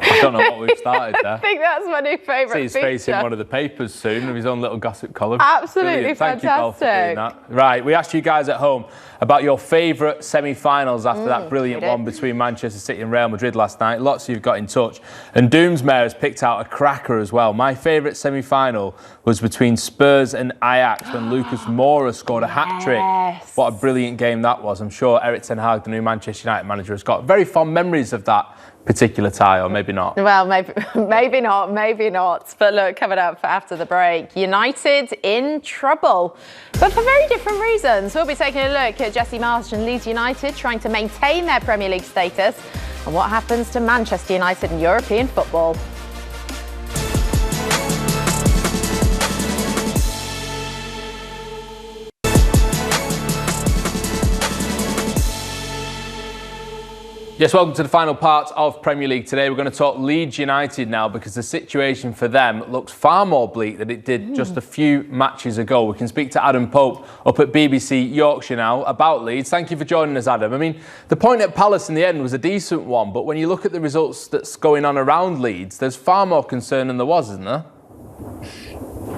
I don't know what we've started there.
I think that's my new favourite
He's facing one of the papers soon with his own little gossip column.
Absolutely
Brilliant. Thank you, Golf, for
fantastic.
doing that. Right, we asked you guys at home about your favourite semi-finals after that brilliant one between Manchester City and Real Madrid last night. Lots of you have got in touch. And Doomsmare has picked out a cracker as well. My favourite semi-final was between Spurs and Ajax when Lucas Moura scored a hat-trick.
Yes.
What a brilliant game that was. I'm sure Erik ten Hag, the new Manchester United manager, has got very fond memories of that particular tie, or maybe not?
Well, maybe not. But look, coming up after the break, United in trouble, but for very different reasons. We'll be taking a look at Jesse Marsch and Leeds United trying to maintain their Premier League status, and what happens to Manchester United in European football.
Yes, welcome to the final part of Premier League today. We're going to talk Leeds United now, because the situation for them looks far more bleak than it did just a few matches ago. We can speak to Adam Pope up at BBC Yorkshire now about Leeds. Thank you for joining us, Adam. I mean, the point at Palace in the end was a decent one, but when you look at the results that's going on around Leeds, there's far more concern than there was, isn't there?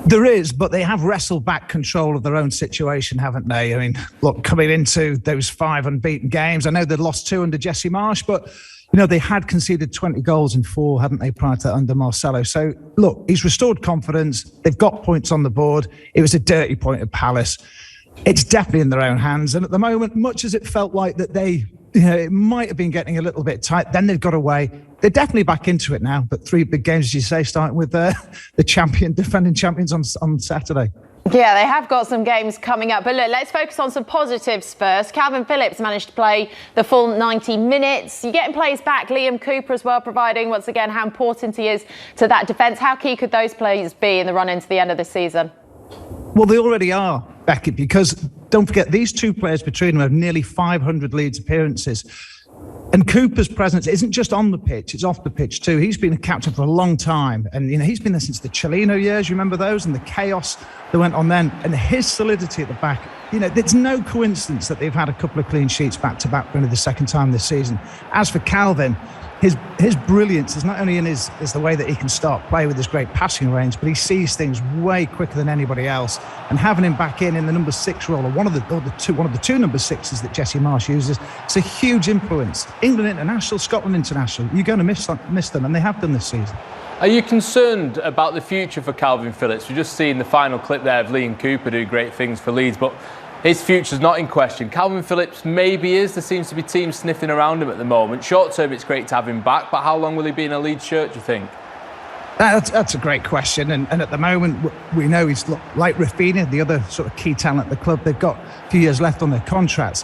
There is, but they have wrestled back control of their own situation, haven't they? I mean, look, coming into those 5 unbeaten games, I know they'd lost 2 under Jesse Marsch, but, you know, they had conceded 20 goals in 4, hadn't they, prior to under Marcelo? So, look, he's restored confidence. They've got points on the board. It was a dirty point at Palace. It's definitely in their own hands. And at the moment, much as it felt like that they, you know, it might have been getting a little bit tight, then they've got away. They're definitely back into it now, but 3 big games, as you say, starting with the defending champions on Saturday.
Yeah, they have got some games coming up. But look, let's focus on some positives first. Calvin Phillips managed to play the full 90 minutes. You're getting players back. Liam Cooper as well, providing once again how important he is to that defence. How key could those players be in the run into the end of the season?
Well, they already are, Becky, because don't forget, these 2 players between them have nearly 500 Leeds appearances. And Cooper's presence isn't just on the pitch, it's off the pitch too. He's been a captain for a long time. And, you know, he's been there since the Chelino years, you remember those? And the chaos that went on then. And his solidity at the back, you know, it's no coincidence that they've had a couple of clean sheets back-to-back for only the second time this season. As for Calvin, his brilliance is not only in is the way that he can start play with his great passing range, but he sees things way quicker than anybody else. And having him back in the number 6 role, or one of the two number 6s that Jesse Marsch uses, it's a huge influence. England international, Scotland international. You're going to miss them, and they have done this season.
Are you concerned about the future for Calvin Phillips? We've just seen the final clip there of Liam Cooper do great things for Leeds, but his future's not in question. Calvin Phillips maybe is. There seems to be teams sniffing around him at the moment. Short term, it's great to have him back, but how long will he be in a Leeds shirt, do you think?
That's a great question. And at the moment, we know he's like Rafinha, the other sort of key talent at the club. They've got a few years left on their contracts.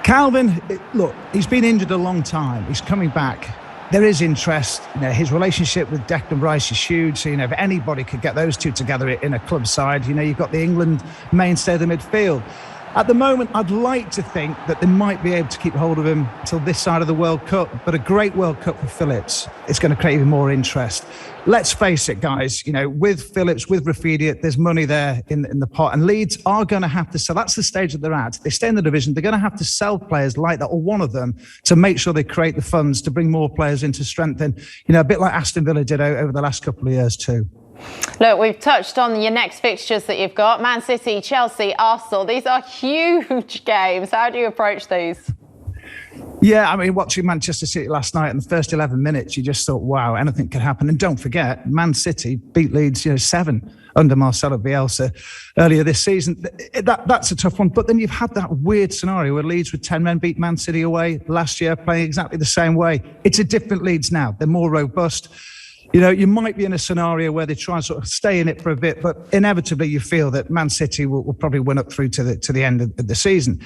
Calvin, look, he's been injured a long time. He's coming back. There is interest. You know, his relationship with Declan Rice is huge. So, you know, if anybody could get those 2 together in a club side, you know, you've got the England mainstay of the midfield. At the moment, I'd like to think that they might be able to keep hold of him until this side of the World Cup. But a great World Cup for Phillips, it's going to create even more interest. Let's face it, guys, you know, with Phillips, with Rafinha, there's money there in the pot. And Leeds are going to have to sell. That's the stage that they're at. They stay in the division. They're going to have to sell players like that, or one of them, to make sure they create the funds to bring more players in to strengthen, you know, a bit like Aston Villa did over the last couple of years too.
Look, we've touched on your next fixtures that you've got. Man City, Chelsea, Arsenal. These are huge games. How do you approach these?
Yeah, I mean, watching Manchester City last night in the first 11 minutes, you just thought, wow, anything could happen. And don't forget, Man City beat Leeds, 7 under Marcelo Bielsa earlier this season. That's a tough one. But then you've had that weird scenario where Leeds with 10 men beat Man City away last year, playing exactly the same way. It's a different Leeds now. They're more robust. You know, you might be in a scenario where they try and sort of stay in it for a bit, but inevitably you feel that Man City will probably win up through to the end of the season.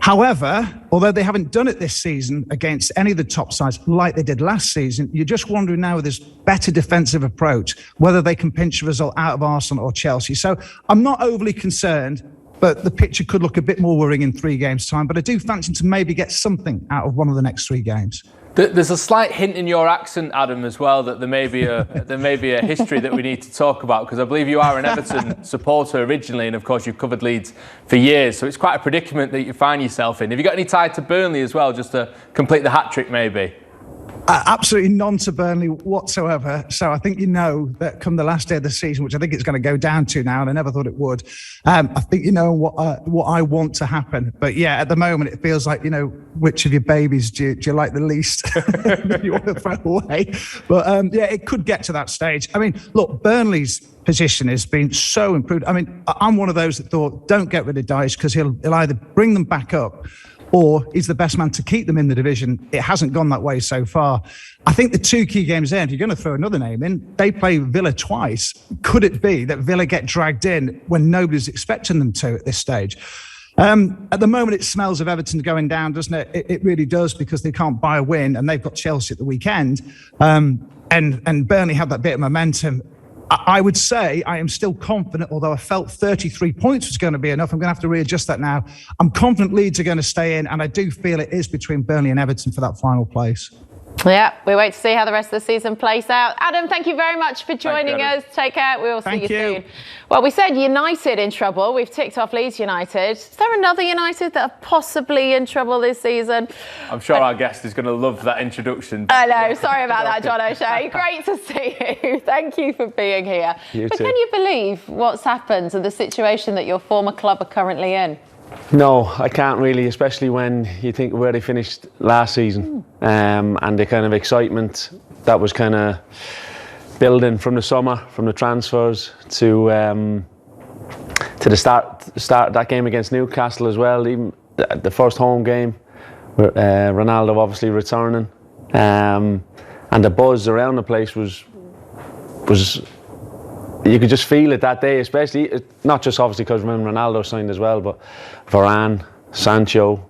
However, although they haven't done it this season against any of the top sides like they did last season, you're just wondering now with this better defensive approach, whether they can pinch a result out of Arsenal or Chelsea. So I'm not overly concerned, but the picture could look a bit more worrying in 3 games' time. But I do fancy to maybe get something out of one of the next 3 games.
There's a slight hint in your accent, Adam, as well, that there may be a history that we need to talk about, because I believe you are an Everton supporter originally, and of course you've covered Leeds for years, so it's quite a predicament that you find yourself in. Have you got any tie to Burnley as well, just to complete the hat-trick maybe?
Absolutely none to Burnley whatsoever. So I think you know that come the last day of the season, which I think it's going to go down to now, and I never thought it would. I think you know what I want to happen. But yeah, at the moment it feels like, you know, which of your babies do you like the least? You want to throw away. But yeah, it could get to that stage. I mean, look, Burnley's position has been so improved. I mean, I'm one of those that thought, don't get rid of Dyche, because he'll either bring them back up, or he's the best man to keep them in the division. It hasn't gone that way so far. I think the two key games there, if you're going to throw another name in, they play Villa twice. Could it be that Villa get dragged in when nobody's expecting them to at this stage? At the moment, it smells of Everton going down, doesn't it? It really does, because they can't buy a win, and they've got Chelsea at the weekend. And Burnley had that bit of momentum. I would say I am still confident, although I felt 33 points was going to be enough. I'm going to have to readjust that now. I'm confident Leeds are going to stay in, and I do feel it is between Burnley and Everton for that final place.
Yeah, we wait to see how the rest of the season plays out. Adam, thank you very much for joining us. Take care. We will see you soon. Well, we said United in trouble. We've ticked off Leeds United. Is there another United that are possibly in trouble this season?
I'm sure our guest is going to love that introduction.
I know. Sorry about that, John O'Shea. Great to see you. Thank you for being here.
You too.
Can you believe what's happened and the situation that your former club are currently in?
No, I can't really, especially when you think where they finished last season, and the kind of excitement that was kind of building from the summer, from the transfers to the start of that game against Newcastle as well. Even the first home game, Ronaldo obviously returning, and the buzz around the place was. You could just feel it that day, especially, not just obviously because Ronaldo signed as well, but Varane, Sancho,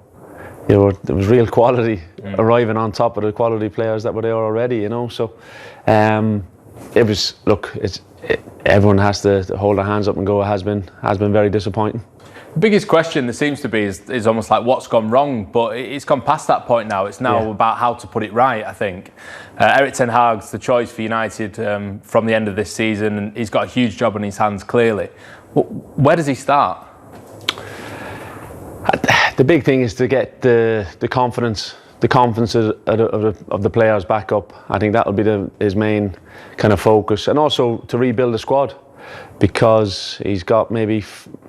there was real quality arriving on top of the quality players that were there already, you know. So it was, look, everyone has to hold their hands up and go. It has been very disappointing.
The biggest question there seems to be is almost like what's gone wrong, but it's gone past that point now. It's now about how to put it right, I think. Erik ten Hag's the choice for United from the end of this season, and he's got a huge job on his hands, clearly. Where does he start?
The big thing is to get the confidence of the players back up. I think that'll be his main kind of focus, and also to rebuild the squad. Because he's got maybe,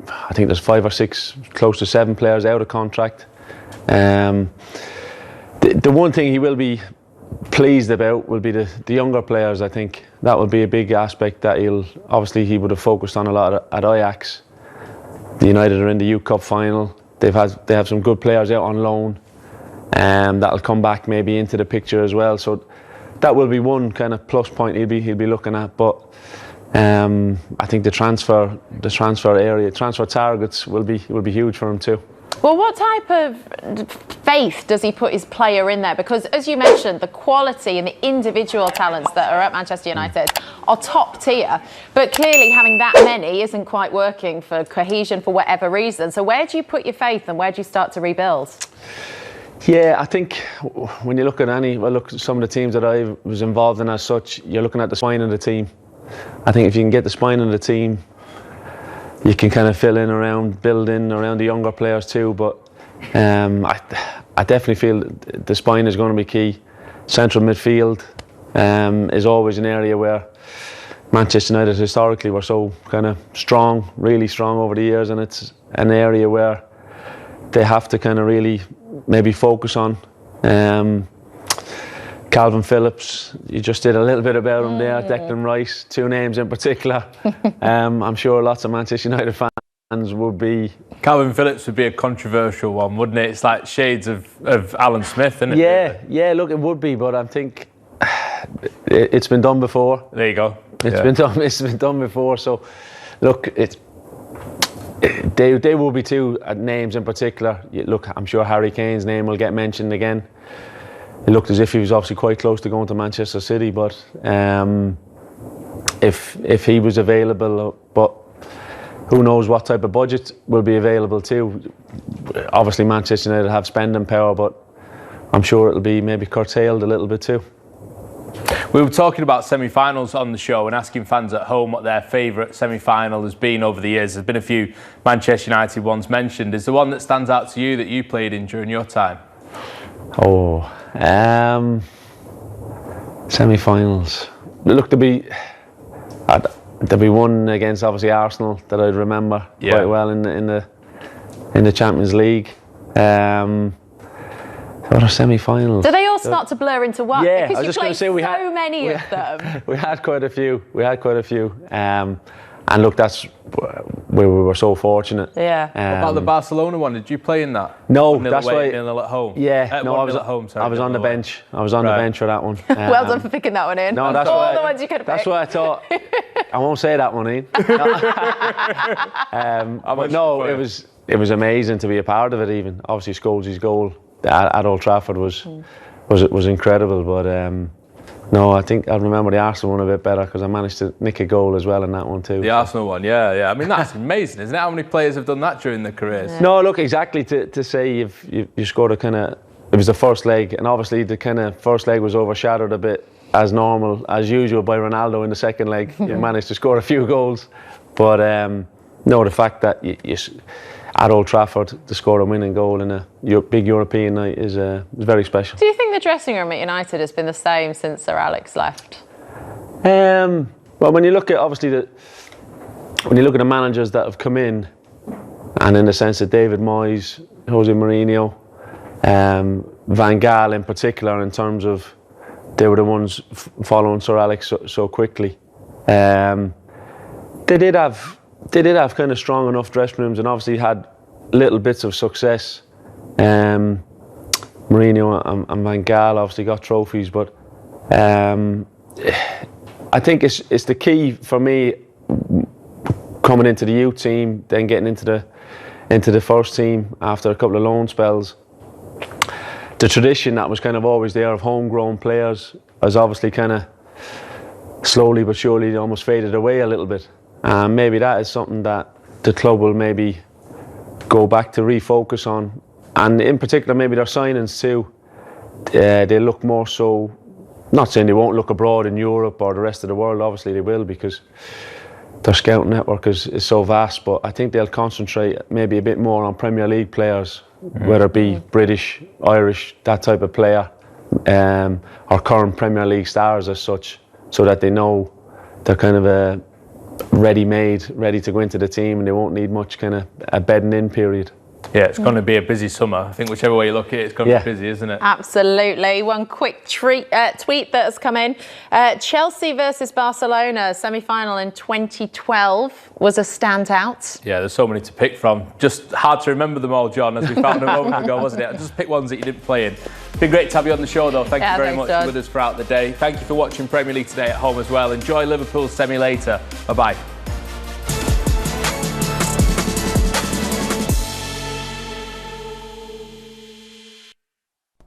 I think there's 5 or 6, close to 7 players out of contract. The one thing he will be pleased about will be the younger players. I think that will be a big aspect that he would have focused on a lot at Ajax. The United are in the Youth Cup final. They have some good players out on loan, that'll come back maybe into the picture as well. So that will be one kind of plus point he'll be looking at. But I think the transfer targets will be huge for him too.
Well, what type of faith does he put his player in there? Because, as you mentioned, the quality and the individual talents that are at Manchester United are top tier. But clearly having that many isn't quite working for cohesion for whatever reason. So where do you put your faith and where do you start to rebuild?
Yeah, I think when you look at some of the teams that I was involved in as such, you're looking at the spine of the team. I think if you can get the spine of the team, you can kind of fill in building around the younger players too. But I definitely feel the spine is going to be key. Central midfield is always an area where Manchester United historically were so kind of strong, really strong over the years, and it's an area where they have to kind of really maybe focus on. Calvin Phillips, you just did a little bit about him there. Declan Rice, 2 names in particular. I'm sure lots of Manchester United fans would be.
Calvin Phillips would be a controversial one, wouldn't it? It's like shades of Alan Smith, isn't it?
Yeah. Look, it would be, but I think it's been done before.
There you go.
It's been done before. So, look, they will be 2 names in particular. Look, I'm sure Harry Kane's name will get mentioned again. It looked as if he was obviously quite close to going to Manchester City, but if he was available, but who knows what type of budget will be available too. Obviously Manchester United have spending power, but I'm sure it'll be maybe curtailed a little bit too.
We were talking about semi-finals on the show and asking fans at home what their favourite semi-final has been over the years. There's been a few Manchester United ones mentioned. Is there one that stands out to you that you played in during your time?
Semi-finals. Look, there'll be one against obviously Arsenal that I'd remember quite well in the Champions League. What are semi-finals?
Do they all start to blur into one?
Yeah,
because
I was just going to say we had
many of them.
We had quite a few. And look, that's we were so fortunate.
Yeah.
What about the Barcelona one? Did you play in that?
No,
1-0
that's
away,
why.
0-0 at home.
Yeah, no, I was
at home. Sorry,
I was on the
0-0 away.
bench. I was on the bench for that one.
Well done for picking that one in.
No, that's
all
what
the ones you could have
That's
picked.
what I thought. I won't say that one, Ian. But no, it was amazing to be a part of it. Even obviously, Scholes' goal at Old Trafford was incredible. But no, I think I remember the Arsenal one a bit better because I managed to nick a goal as well in that one too.
The Arsenal one, yeah. I mean, that's amazing, isn't it? How many players have done that during their careers?
Yeah. No, look, exactly. To say you scored a kind of, it was the first leg, and obviously the kind of first leg was overshadowed a bit as normal, as usual, by Ronaldo in the second leg. You managed to score a few goals, but no, the fact that you at Old Trafford to score a winning goal in a big European night is very special.
Do you think the dressing room at United has been the same since Sir Alex left?
Well, when you look at the managers that have come in, and in the sense that David Moyes, Jose Mourinho, Van Gaal in particular, in terms of they were the ones following Sir Alex so quickly. They did have kind of strong enough dressing rooms, and obviously had little bits of success. Mourinho and Van Gaal obviously got trophies, but I think it's the key for me coming into the youth team, then getting into the first team after a couple of loan spells. The tradition that was kind of always there of homegrown players has obviously kind of slowly but surely almost faded away a little bit. Maybe that is something that the club will maybe go back to refocus on, and in particular maybe their signings too. They look more so, not saying they won't look abroad in Europe or the rest of the world, obviously they will, because their scouting network is so vast, but I think they'll concentrate maybe a bit more on Premier League players, whether it be British, Irish, that type of player, or current Premier League stars as such, so that they know they're kind of ready to go into the team, and they won't need much kind of a bedding in period.
Yeah, it's going to be a busy summer. I think whichever way you look at it, it's going to be busy, isn't it?
Absolutely. One quick tweet that has come in. Chelsea versus Barcelona semi-final in 2012 was a standout.
Yeah, there's so many to pick from. Just hard to remember them all, John, as we found a moment ago, wasn't it? Just pick ones that you didn't play in. It's been great to have you on the show, though. Thank you very much for with us throughout the day. Thank you for watching Premier League Today at home as well. Enjoy Liverpool's semi later. Bye-bye.